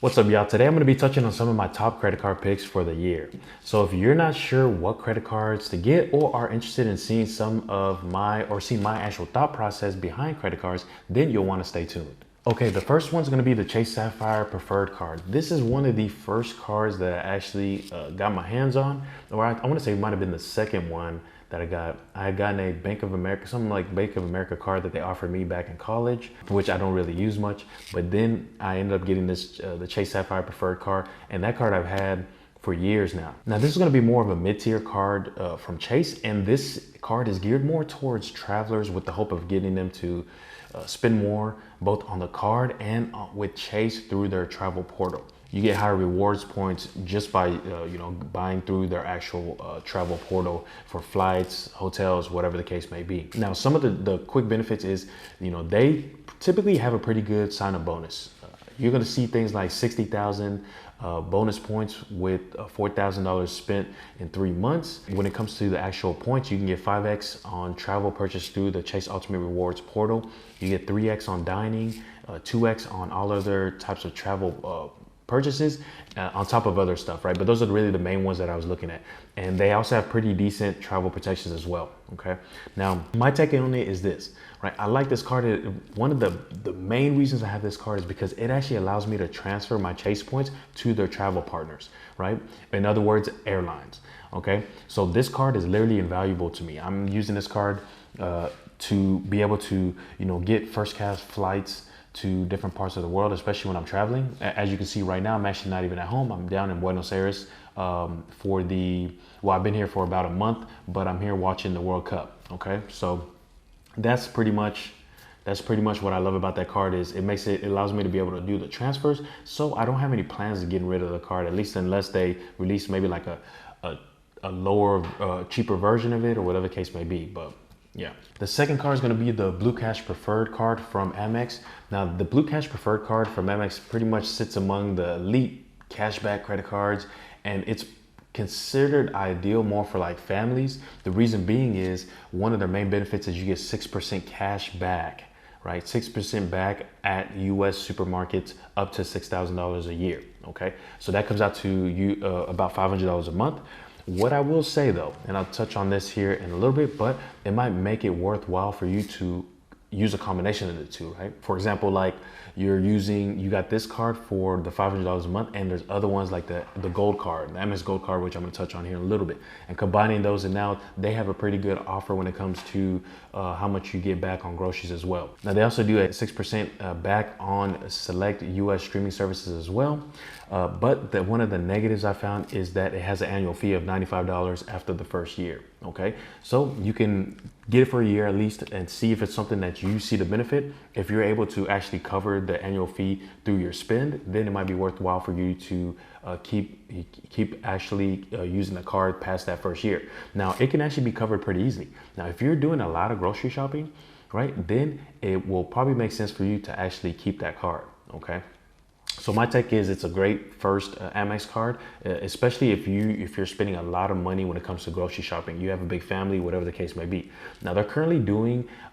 What's up, y'all? Today I'm going to be touching on some of my top credit card picks for the year. So if you're not sure what credit cards to get or are interested in seeing see my actual thought process behind credit cards, then you'll want to stay tuned. Okay, the first one's going to be the Chase Sapphire Preferred Card. This is one of the first cards that I actually got my hands on, or I want to say it might have been the second one that I got. I had gotten a Bank of America, something like Bank of America card that they offered me back in college, which I don't really use much. But then I ended up getting this, the Chase Sapphire Preferred card, and that card I've had for years now. Now this is going to be more of a mid-tier card from Chase, and this card is geared more towards travelers with the hope of getting them to spend more both on the card and with Chase through their travel portal. You get higher rewards points just by buying through their actual travel portal for flights, hotels, whatever the case may be. Now, some of the quick benefits is, they typically have a pretty good sign-up bonus. You're going to see things like 60,000 bonus points with $4,000 spent in 3 months. When it comes to the actual points, you can get 5x on travel purchase through the Chase Ultimate Rewards portal. You get 3x on dining, 2x on all other types of travel purchases on top of other stuff, right? But those are really the main ones that I was looking at. And they also have pretty decent travel protections as well, okay? Now, my take on it is this, right? I like this card. One of the main reasons I have this card is because it actually allows me to transfer my Chase points to their travel partners, right? In other words, airlines, okay? So this card is literally invaluable to me. I'm using this card to be able to, get first class flights to different parts of the world, especially when I'm traveling. As you can see right now, I'm actually not even at home. I'm down in Buenos Aires I've been here for about a month, but I'm here watching the World Cup, okay? So that's pretty much what I love about that card is it allows me to be able to do the transfers. So I don't have any plans of getting rid of the card, at least unless they release maybe like a lower, cheaper version of it or whatever the case may be, but yeah. The second card is going to be the Blue Cash Preferred card from Amex. Now, the Blue Cash Preferred card from Amex pretty much sits among the elite cashback credit cards, and it's considered ideal more for like families. The reason being is one of their main benefits is you get 6% cash back, right? 6% back at US supermarkets up to $6,000 a year, okay? So that comes out to you about $500 a month. What I will say though, and I'll touch on this here in a little bit, but it might make it worthwhile for you to use a combination of the two, right? For example, like you got this card for the $500 a month, and there's other ones like the gold card, the MS Gold card, which I'm gonna touch on here in a little bit. And combining those, and now they have a pretty good offer when it comes to how much you get back on groceries as well. Now they also do a 6% back on select US streaming services as well. But one of the negatives I found is that it has an annual fee of $95 after the first year, okay? So you can get it for a year at least and see if it's something that you see the benefit. If you're able to actually cover the annual fee through your spend, then it might be worthwhile for you to keep actually using the card past that first year. Now, it can actually be covered pretty easily. Now, if you're doing a lot of grocery shopping, right, then it will probably make sense for you to actually keep that card, okay? So my take is it's a great first Amex card, especially if you're spending a lot of money when it comes to grocery shopping. You have a big family, whatever the case may be. Now they're currently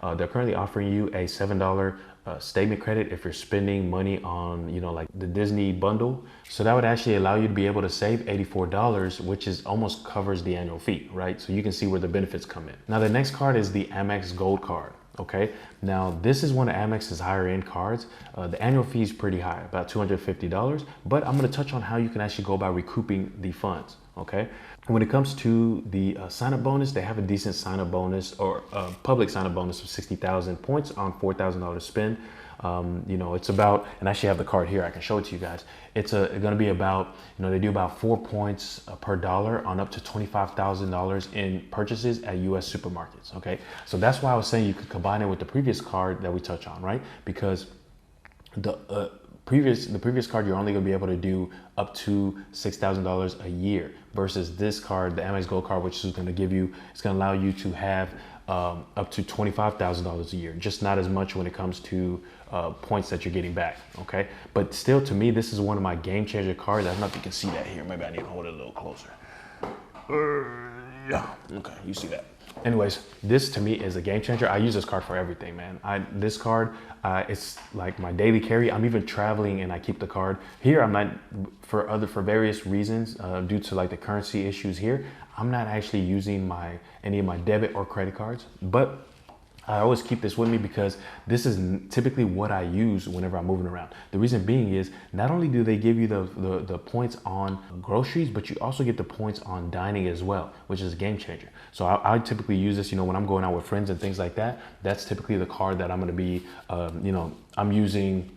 offering you a $7 statement credit if you're spending money on, like the Disney bundle. So that would actually allow you to be able to save $84, which is almost covers the annual fee, right? So you can see where the benefits come in. Now the next card is the Amex Gold card. Okay, now this is one of Amex's higher end cards. The annual fee is pretty high, about $250, but I'm going to touch on how you can actually go about recouping the funds. Okay, when it comes to the sign-up bonus, they have a decent sign-up bonus or public sign-up bonus of 60,000 points on $4,000 spend. It's about, and I actually have the card here, I can show it to you guys. It's going to be about, they do about 4 points per dollar on up to $25,000 in purchases at US supermarkets, okay? So that's why I was saying you could combine it with the previous card that we touch on, right? Because the previous card, you're only going to be able to do up to $6,000 a year versus this card, the Amex Gold card, which is going to it's going to allow you to have up to $25,000 a year, just not as much when it comes to points that you're getting back, okay? But still, to me, this is one of my game changer cards. I don't know if you can see that here. Maybe I need to hold it a little closer. Yeah, okay, you see that. Anyways, this to me is a game changer. I use this card for everything, man. This card, it's like my daily carry. I'm even traveling and I keep the card here. I'm not for various reasons due to like the currency issues here. I'm not actually using any of my debit or credit cards, but I always keep this with me because this is typically what I use whenever I'm moving around. The reason being is not only do they give you the points on groceries, but you also get the points on dining as well, which is a game changer. So I typically use this, when I'm going out with friends and things like that. That's typically the card that I'm going to be, I'm using,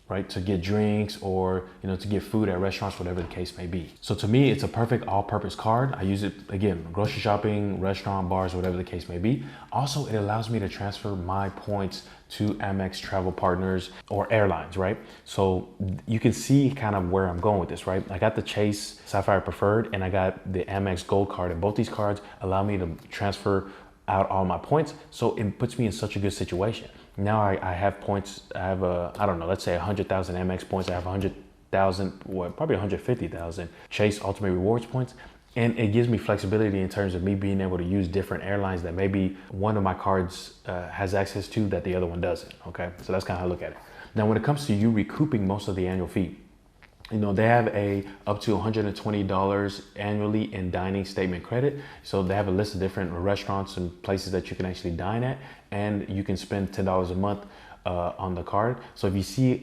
right, to get drinks or, to get food at restaurants, whatever the case may be. So to me, it's a perfect all-purpose card. I use it, again, grocery shopping, restaurant, bars, whatever the case may be. Also, it allows me to transfer my points to Amex travel partners or airlines, right? So you can see kind of where I'm going with this, right? I got the Chase Sapphire Preferred and I got the Amex Gold card, and both these cards allow me to transfer out all my points. So it puts me in such a good situation. Now I have points. I have I don't know, let's say 100,000 Amex points. I have 100,000, probably 150,000 Chase Ultimate Rewards points. And it gives me flexibility in terms of me being able to use different airlines that maybe one of my cards has access to that the other one doesn't, okay? So that's kind of how I look at it. Now, when it comes to you recouping most of the annual fee, they have up to $120 annually in dining statement credit. So they have a list of different restaurants and places that you can actually dine at, and you can spend $10 a month on the card. So if you see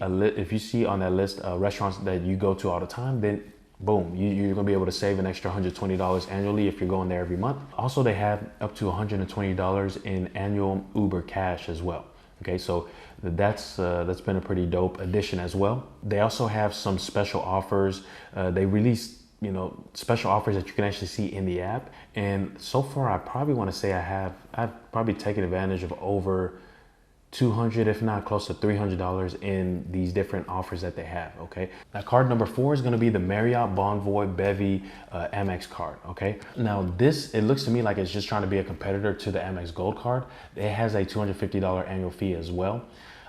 on that list restaurants that you go to all the time, then boom, you're gonna be able to save an extra $120 annually if you're going there every month. Also, they have up to $120 in annual Uber Cash as well. Okay, so that's been a pretty dope addition as well. They also have some special offers. They release special offers that you can actually see in the app. And so far, I probably want to say I've probably taken advantage of over $200, if not close to $300 in these different offers that they have, okay? Now, card number 4 is gonna be the Marriott Bonvoy Bevy Amex card, okay? Now, it looks to me like it's just trying to be a competitor to the Amex Gold card. It has a $250 annual fee as well.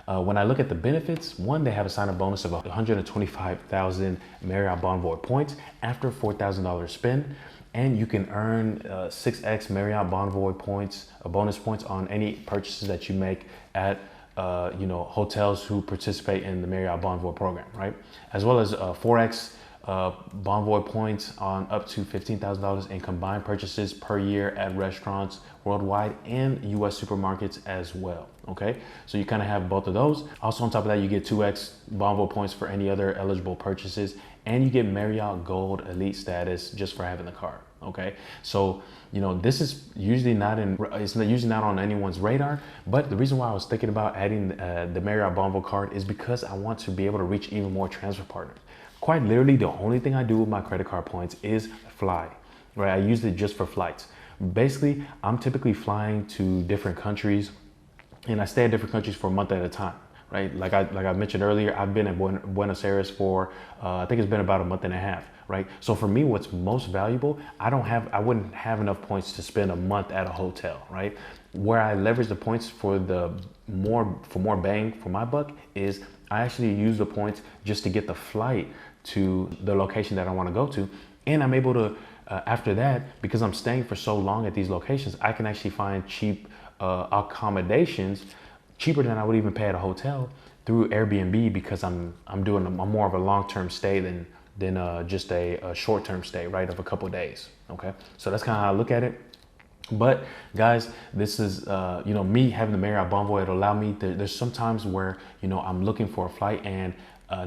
When I look at the benefits, one, they have a sign-up bonus of 125,000 Marriott Bonvoy points after $4,000 spend. And you can earn 6x Marriott Bonvoy points, bonus points on any purchases that you make at hotels who participate in the Marriott Bonvoy program, right? As well as 4x Bonvoy points on up to $15,000 in combined purchases per year at restaurants worldwide and US supermarkets as well, okay? So you kind of have both of those. Also on top of that, you get 2x Bonvoy points for any other eligible purchases, and you get Marriott Gold Elite status just for having the card, okay? So, this is usually it's usually not on anyone's radar, but the reason why I was thinking about adding the Marriott Bonvoy card is because I want to be able to reach even more transfer partners. Quite literally, the only thing I do with my credit card points is fly, right? I use it just for flights. Basically, I'm typically flying to different countries, and I stay at different countries for a month at a time, right? Like I mentioned earlier, I've been in Buenos Aires for, I think it's been about a month and a half, right? So for me, what's most valuable, I wouldn't have enough points to spend a month at a hotel, right? Where I leverage the points for more bang for my buck is I actually use the points just to get the flight to the location that I want to go to. And I'm able to, after that, because I'm staying for so long at these locations, I can actually find cheap accommodations, cheaper than I would even pay at a hotel through Airbnb, because I'm doing more of a long-term stay than just a short-term stay, right, of a couple of days, okay? So that's kind of how I look at it. But guys, this is, me having the Marriott Bonvoy, it'll allow me, there's some times where, I'm looking for a flight and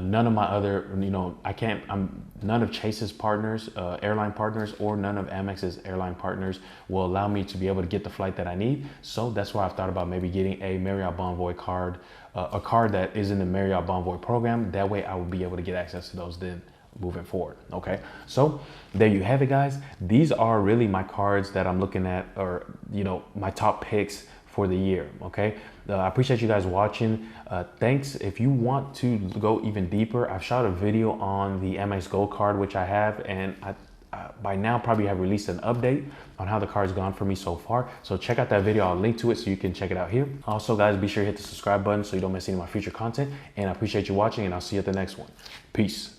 none of my other, none of Chase's partners, airline partners, or none of Amex's airline partners will allow me to be able to get the flight that I need. So that's why I've thought about maybe getting a Marriott Bonvoy card, a card that is in the Marriott Bonvoy program. That way I will be able to get access to those then moving forward, okay? So there you have it, guys. These are really my cards that I'm looking at, or, my top picks for the year, okay? I appreciate you guys watching. Thanks. If you want to go even deeper, I've shot a video on the Amex Gold card, which I have, and I by now probably have released an update on how the card's gone for me so far. So check out that video. I'll link to it so you can check it out here. Also, guys, be sure to hit the subscribe button so you don't miss any of my future content. And I appreciate you watching, and I'll see you at the next one. Peace.